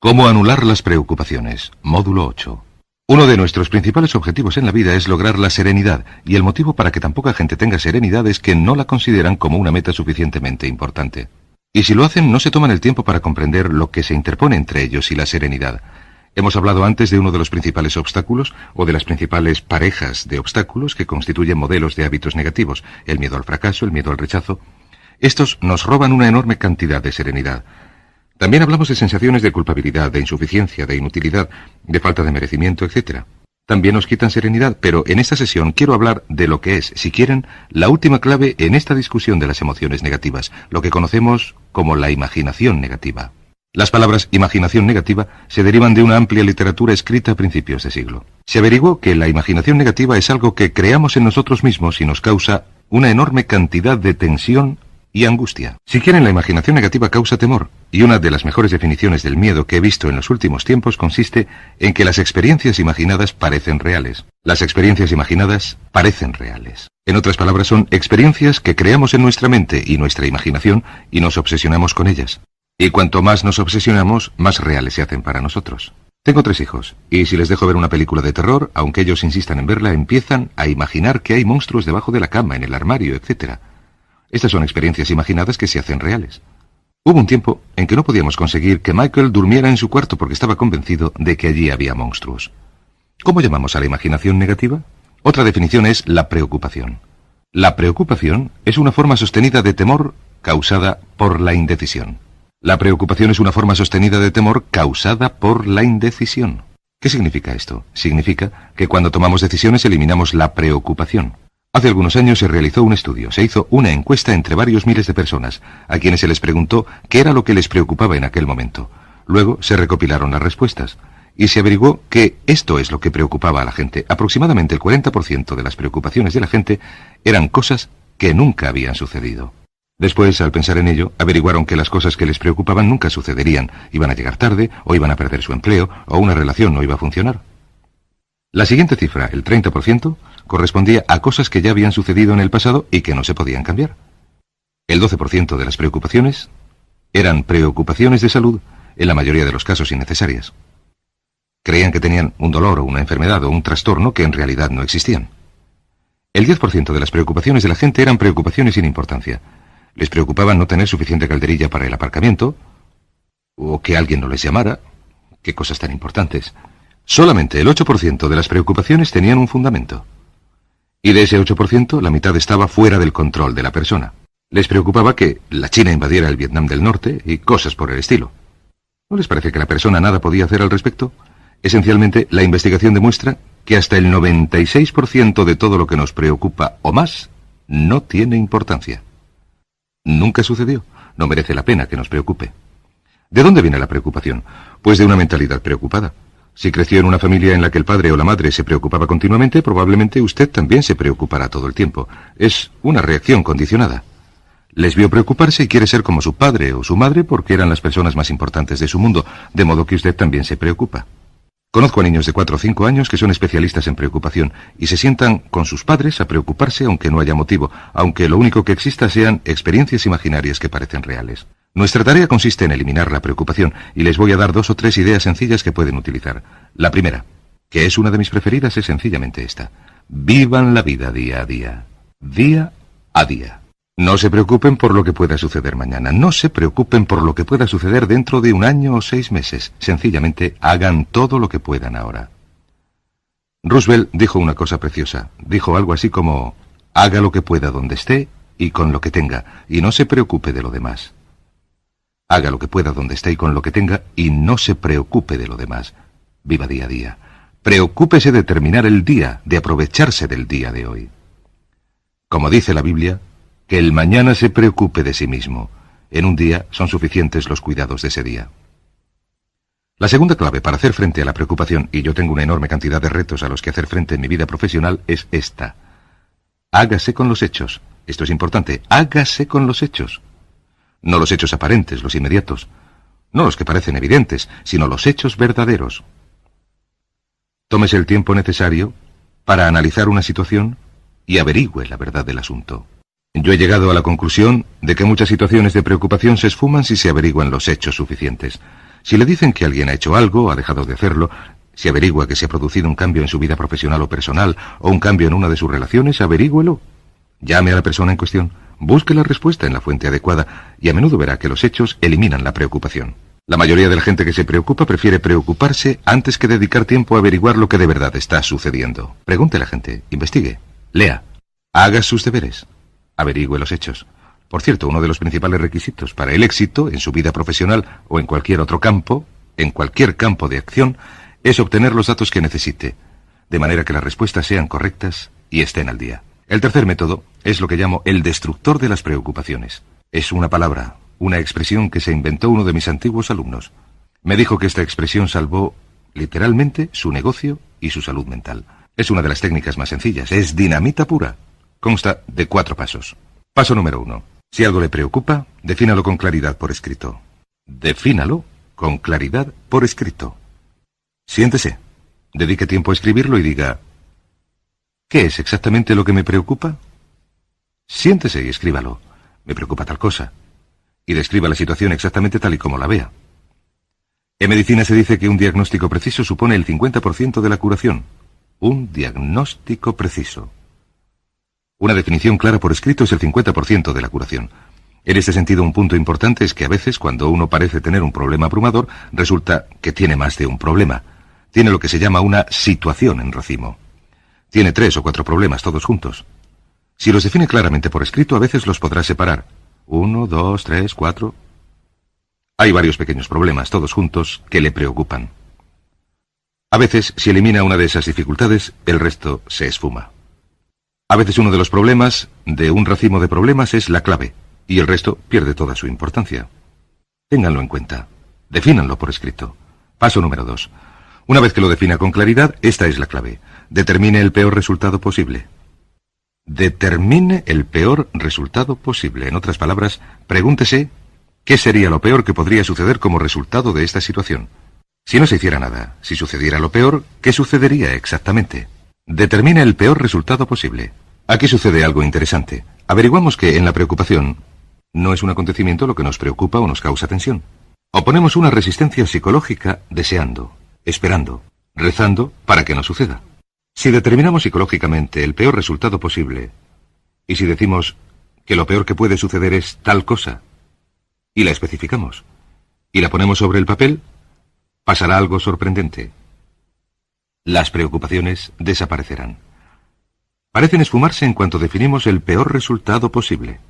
¿Cómo anular las preocupaciones? Módulo 8. Uno de nuestros principales objetivos en la vida es lograr la serenidad, y el motivo para que tan poca gente tenga serenidad es que no la consideran como una meta suficientemente importante. Y si lo hacen, no se toman el tiempo para comprender lo que se interpone entre ellos y la serenidad. Hemos hablado antes de uno de los principales obstáculos, o de las principales parejas de obstáculos que constituyen modelos de hábitos negativos: el miedo al fracaso, el miedo al rechazo. Estos nos roban una enorme cantidad de serenidad. También hablamos de sensaciones de culpabilidad, de insuficiencia, de inutilidad, de falta de merecimiento, etc. También nos quitan serenidad, pero en esta sesión quiero hablar de lo que es, si quieren, la última clave en esta discusión de las emociones negativas, lo que conocemos como la imaginación negativa. Las palabras imaginación negativa se derivan de una amplia literatura escrita a principios de siglo. Se averiguó que la imaginación negativa es algo que creamos en nosotros mismos y nos causa una enorme cantidad de tensión y angustia. Si quieren, la imaginación negativa causa temor, y una de las mejores definiciones del miedo que he visto en los últimos tiempos consiste en que las experiencias imaginadas parecen reales. Las experiencias imaginadas parecen reales. En otras palabras, son experiencias que creamos en nuestra mente y nuestra imaginación y nos obsesionamos con ellas. Y cuanto más nos obsesionamos, más reales se hacen para nosotros. Tengo 3 hijos, y si les dejo ver una película de terror, aunque ellos insistan en verla, empiezan a imaginar que hay monstruos debajo de la cama, en el armario, etc. Estas son experiencias imaginadas que se hacen reales. Hubo un tiempo en que no podíamos conseguir que Michael durmiera en su cuarto porque estaba convencido de que allí había monstruos. ¿Cómo llamamos a la imaginación negativa? Otra definición es la preocupación. La preocupación es una forma sostenida de temor causada por la indecisión. La preocupación es una forma sostenida de temor causada por la indecisión. ¿Qué significa esto? Significa que cuando tomamos decisiones eliminamos la preocupación. Hace algunos años se realizó un estudio, se hizo una encuesta entre varios miles de personas, a quienes se les preguntó qué era lo que les preocupaba en aquel momento. Luego se recopilaron las respuestas, y se averiguó que esto es lo que preocupaba a la gente. Aproximadamente el 40% de las preocupaciones de la gente eran cosas que nunca habían sucedido. Después, al pensar en ello, averiguaron que las cosas que les preocupaban nunca sucederían, iban a llegar tarde, o iban a perder su empleo, o una relación no iba a funcionar. La siguiente cifra, el 30%, correspondía a cosas que ya habían sucedido en el pasado y que no se podían cambiar. El 12% de las preocupaciones eran preocupaciones de salud, en la mayoría de los casos innecesarias. Creían que tenían un dolor o una enfermedad o un trastorno que en realidad no existían. El 10% de las preocupaciones de la gente eran preocupaciones sin importancia. Les preocupaba no tener suficiente calderilla para el aparcamiento, o que alguien no les llamara. Qué cosas tan importantes. Solamente el 8% de las preocupaciones tenían un fundamento. Y de ese 8%, la mitad estaba fuera del control de la persona. Les preocupaba que la China invadiera el Vietnam del Norte y cosas por el estilo. ¿No les parece que la persona nada podía hacer al respecto? Esencialmente, la investigación demuestra que hasta el 96% de todo lo que nos preocupa o más no tiene importancia. Nunca sucedió. No merece la pena que nos preocupe. ¿De dónde viene la preocupación? Pues de una mentalidad preocupada. Si creció en una familia en la que el padre o la madre se preocupaba continuamente, probablemente usted también se preocupará todo el tiempo. Es una reacción condicionada. Les vio preocuparse y quiere ser como su padre o su madre porque eran las personas más importantes de su mundo, de modo que usted también se preocupa. Conozco a niños de 4 o 5 años que son especialistas en preocupación y se sientan con sus padres a preocuparse aunque no haya motivo, aunque lo único que exista sean experiencias imaginarias que parecen reales. Nuestra tarea consiste en eliminar la preocupación y les voy a dar 2 o 3 ideas sencillas que pueden utilizar. La primera, que es una de mis preferidas, es sencillamente esta. Vivan la vida día a día. Día a día. No se preocupen por lo que pueda suceder mañana. No se preocupen por lo que pueda suceder dentro de 1 año o 6 meses. Sencillamente hagan todo lo que puedan ahora. Roosevelt dijo una cosa preciosa. Dijo algo así como: haga lo que pueda donde esté y con lo que tenga, y no se preocupe de lo demás. Haga lo que pueda donde esté y con lo que tenga, y no se preocupe de lo demás. Viva día a día. Preocúpese de terminar el día, de aprovecharse del día de hoy. Como dice la Biblia, que el mañana se preocupe de sí mismo. En un día son suficientes los cuidados de ese día. La segunda clave para hacer frente a la preocupación, y yo tengo una enorme cantidad de retos a los que hacer frente en mi vida profesional, es esta. Hágase con los hechos. Esto es importante. Hágase con los hechos. No los hechos aparentes, los inmediatos. No los que parecen evidentes, sino los hechos verdaderos. Tómese el tiempo necesario para analizar una situación y averigüe la verdad del asunto. Yo he llegado a la conclusión de que muchas situaciones de preocupación se esfuman si se averiguan los hechos suficientes. Si le dicen que alguien ha hecho algo, ha dejado de hacerlo, si averigua que se ha producido un cambio en su vida profesional o personal, o un cambio en una de sus relaciones, averígüelo. Llame a la persona en cuestión, busque la respuesta en la fuente adecuada, y a menudo verá que los hechos eliminan la preocupación. La mayoría de la gente que se preocupa prefiere preocuparse antes que dedicar tiempo a averiguar lo que de verdad está sucediendo. Pregunte a la gente, investigue, lea, haga sus deberes, averigüe los hechos. Por cierto, uno de los principales requisitos para el éxito en su vida profesional o en cualquier otro campo, en cualquier campo de acción, es obtener los datos que necesite, de manera que las respuestas sean correctas y estén al día. El tercer método es lo que llamo el destructor de las preocupaciones. Es una palabra, una expresión que se inventó uno de mis antiguos alumnos. Me dijo que esta expresión salvó, literalmente, su negocio y su salud mental. Es una de las técnicas más sencillas, es dinamita pura. Consta de 4 pasos. Paso número 1. Si algo le preocupa, defínalo con claridad por escrito. Defínalo con claridad por escrito. Siéntese, dedique tiempo a escribirlo y diga, ¿qué es exactamente lo que me preocupa? Siéntese y escríbalo. Me preocupa tal cosa. Y describa la situación exactamente tal y como la vea. En medicina se dice que un diagnóstico preciso supone el 50% de la curación. Un diagnóstico preciso. Una definición clara por escrito es el 50% de la curación. En este sentido, un punto importante es que a veces, cuando uno parece tener un problema abrumador, resulta que tiene más de un problema. Tiene lo que se llama una situación en racimo. Tiene 3 o 4 problemas todos juntos. Si los define claramente por escrito, a veces los podrá separar. 1, 2, 3, 4. Hay varios pequeños problemas, todos juntos, que le preocupan. A veces, si elimina una de esas dificultades, el resto se esfuma. A veces uno de los problemas de un racimo de problemas es la clave, y el resto pierde toda su importancia. Ténganlo en cuenta. Defínanlo por escrito. Paso número 2. Una vez que lo defina con claridad, esta es la clave. Determine el peor resultado posible. Determine el peor resultado posible. En otras palabras, pregúntese qué sería lo peor que podría suceder como resultado de esta situación. Si no se hiciera nada, si sucediera lo peor, ¿qué sucedería exactamente? Determine el peor resultado posible. Aquí sucede algo interesante. Averiguamos que en la preocupación no es un acontecimiento lo que nos preocupa o nos causa tensión. Oponemos una resistencia psicológica deseando, esperando, rezando para que no suceda. Si determinamos psicológicamente el peor resultado posible, y si decimos que lo peor que puede suceder es tal cosa, y la especificamos, y la ponemos sobre el papel, pasará algo sorprendente. Las preocupaciones desaparecerán. Parecen esfumarse en cuanto definimos el peor resultado posible.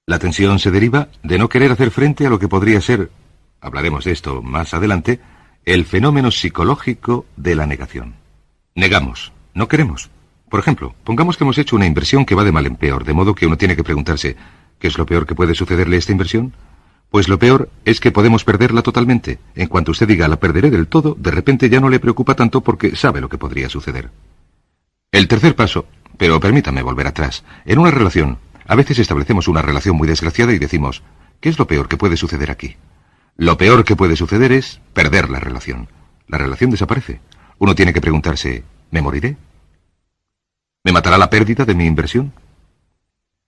La tensión se deriva de no querer hacer frente a lo que podría ser, hablaremos de esto más adelante, el fenómeno psicológico de la negación. Negamos, no queremos. Por ejemplo, pongamos que hemos hecho una inversión que va de mal en peor, de modo que uno tiene que preguntarse, ¿qué es lo peor que puede sucederle a esta inversión? Pues lo peor es que podemos perderla totalmente. En cuanto usted diga la perderé del todo, de repente ya no le preocupa tanto porque sabe lo que podría suceder. El tercer paso, pero permítame volver atrás. En una relación, a veces establecemos una relación muy desgraciada y decimos, ¿qué es lo peor que puede suceder aquí? Lo peor que puede suceder es perder la relación. La relación desaparece. Uno tiene que preguntarse, ¿me moriré? ¿Me matará la pérdida de mi inversión?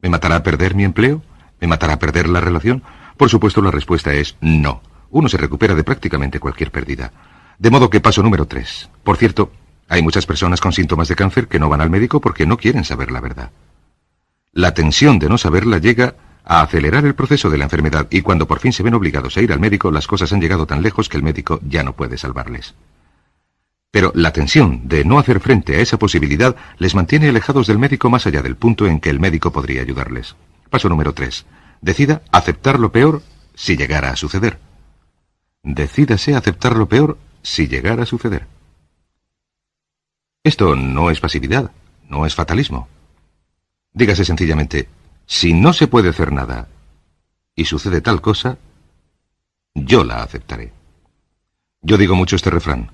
¿Me matará perder mi empleo? ¿Me matará perder la relación? Por supuesto, la respuesta es no. Uno se recupera de prácticamente cualquier pérdida. De modo que paso número 3. Por cierto, hay muchas personas con síntomas de cáncer que no van al médico porque no quieren saber la verdad. La tensión de no saberla llega a acelerar el proceso de la enfermedad y cuando por fin se ven obligados a ir al médico, las cosas han llegado tan lejos que el médico ya no puede salvarles. Pero la tensión de no hacer frente a esa posibilidad les mantiene alejados del médico más allá del punto en que el médico podría ayudarles. Paso número 3. Decida aceptar lo peor si llegara a suceder. Decídase aceptar lo peor si llegara a suceder. Esto no es pasividad, no es fatalismo. Dígase sencillamente, si no se puede hacer nada y sucede tal cosa, yo la aceptaré. Yo digo mucho este refrán.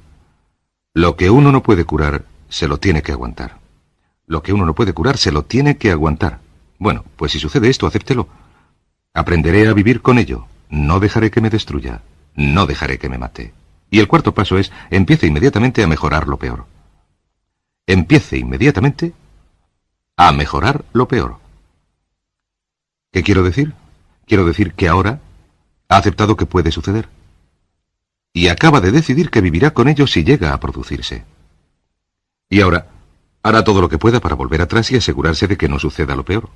Lo que uno no puede curar, se lo tiene que aguantar. Lo que uno no puede curar, se lo tiene que aguantar. Bueno, pues si sucede esto, acéptelo. Aprenderé a vivir con ello. No dejaré que me destruya. No dejaré que me mate. Y el cuarto paso es, empiece inmediatamente a mejorar lo peor. Empiece inmediatamente a mejorar lo peor. ¿Qué quiero decir? Quiero decir que ahora Ha aceptado que puede suceder. Y acaba de decidir que vivirá con ello si llega a producirse. Y ahora, hará todo lo que pueda para volver atrás y asegurarse de que no suceda lo peor.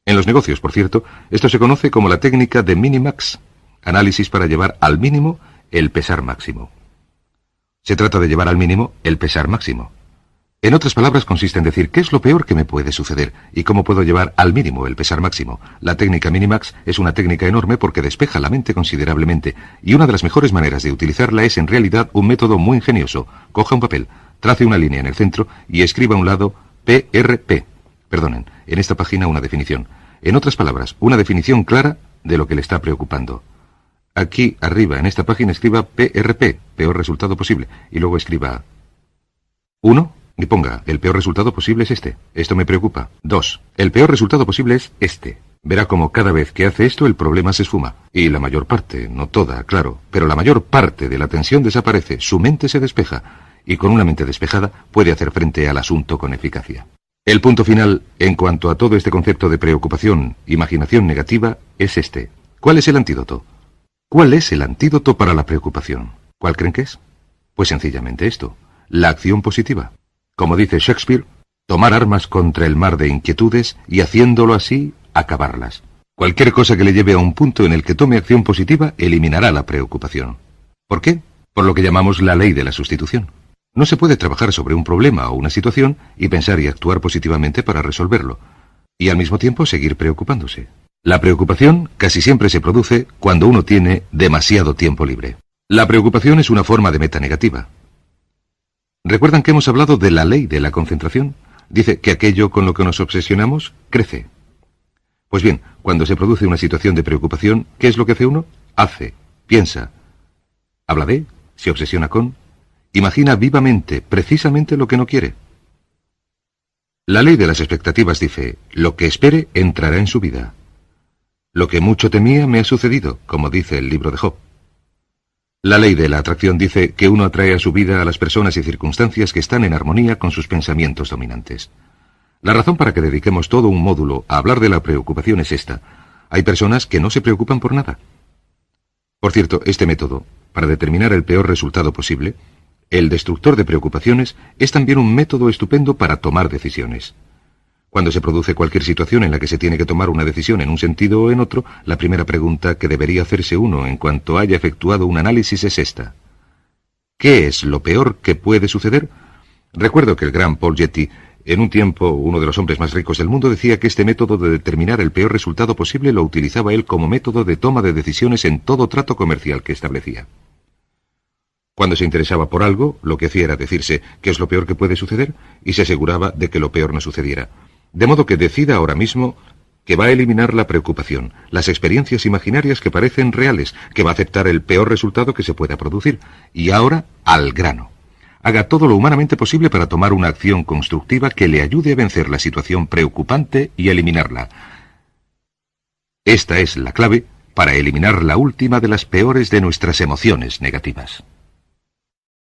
En los negocios, por cierto, esto se conoce como la técnica de minimax, análisis para llevar al mínimo el pesar máximo. Se trata de llevar al mínimo el pesar máximo. En otras palabras, consiste en decir qué es lo peor que me puede suceder y cómo puedo llevar al mínimo el pesar máximo. La técnica Minimax es una técnica enorme porque despeja la mente considerablemente, y una de las mejores maneras de utilizarla es en realidad un método muy ingenioso. Coja un papel, trace una línea en el centro y escriba a un lado PRP. Perdonen, en esta página una definición. En otras palabras, una definición clara de lo que le está preocupando. Aquí arriba en esta página escriba PRP, peor resultado posible, y luego escriba 1. Y ponga, el peor resultado posible es este. Esto me preocupa. 2. El peor resultado posible es este. Verá como cada vez que hace esto el problema se esfuma. Y la mayor parte, no toda, claro, pero la mayor parte de la tensión desaparece, su mente se despeja, y con una mente despejada puede hacer frente al asunto con eficacia. El punto final, en cuanto a todo este concepto de preocupación, imaginación negativa, es este. ¿Cuál es el antídoto? ¿Cuál es el antídoto para la preocupación? ¿Cuál creen que es? Pues sencillamente esto, la acción positiva. Como dice Shakespeare, tomar armas contra el mar de inquietudes y haciéndolo así, acabarlas. Cualquier cosa que le lleve a un punto en el que tome acción positiva eliminará la preocupación. ¿Por qué? Por lo que llamamos la ley de la sustitución. No se puede trabajar sobre un problema o una situación y pensar y actuar positivamente para resolverlo, y al mismo tiempo seguir preocupándose. La preocupación casi siempre se produce cuando uno tiene demasiado tiempo libre. La preocupación es una forma de meta negativa. ¿Recuerdan que hemos hablado de la ley de la concentración? Dice que aquello con lo que nos obsesionamos crece. Pues bien, cuando se produce una situación de preocupación, ¿qué es lo que hace uno? Hace, piensa, habla de, se obsesiona con, imagina vivamente, precisamente lo que no quiere. La ley de las expectativas dice, lo que espere entrará en su vida. Lo que mucho temía me ha sucedido, como dice el libro de Job. La ley de la atracción dice que uno atrae a su vida a las personas y circunstancias que están en armonía con sus pensamientos dominantes. La razón para que dediquemos todo un módulo a hablar de la preocupación es esta. Hay personas que no se preocupan por nada. Por cierto, este método, para determinar el peor resultado posible, el destructor de preocupaciones, es también un método estupendo para tomar decisiones. Cuando se produce cualquier situación en la que se tiene que tomar una decisión en un sentido o en otro, la primera pregunta que debería hacerse uno en cuanto haya efectuado un análisis es esta. ¿Qué es lo peor que puede suceder? Recuerdo que el gran Paul Getty, en un tiempo uno de los hombres más ricos del mundo, decía que este método de determinar el peor resultado posible lo utilizaba él como método de toma de decisiones en todo trato comercial que establecía. Cuando se interesaba por algo, lo que hacía era decirse qué es lo peor que puede suceder y se aseguraba de que lo peor no sucediera. De modo que decida ahora mismo que va a eliminar la preocupación, las experiencias imaginarias que parecen reales, que va a aceptar el peor resultado que se pueda producir. Y ahora, al grano. Haga todo lo humanamente posible para tomar una acción constructiva que le ayude a vencer la situación preocupante y eliminarla. Esta es la clave para eliminar la última de las peores de nuestras emociones negativas.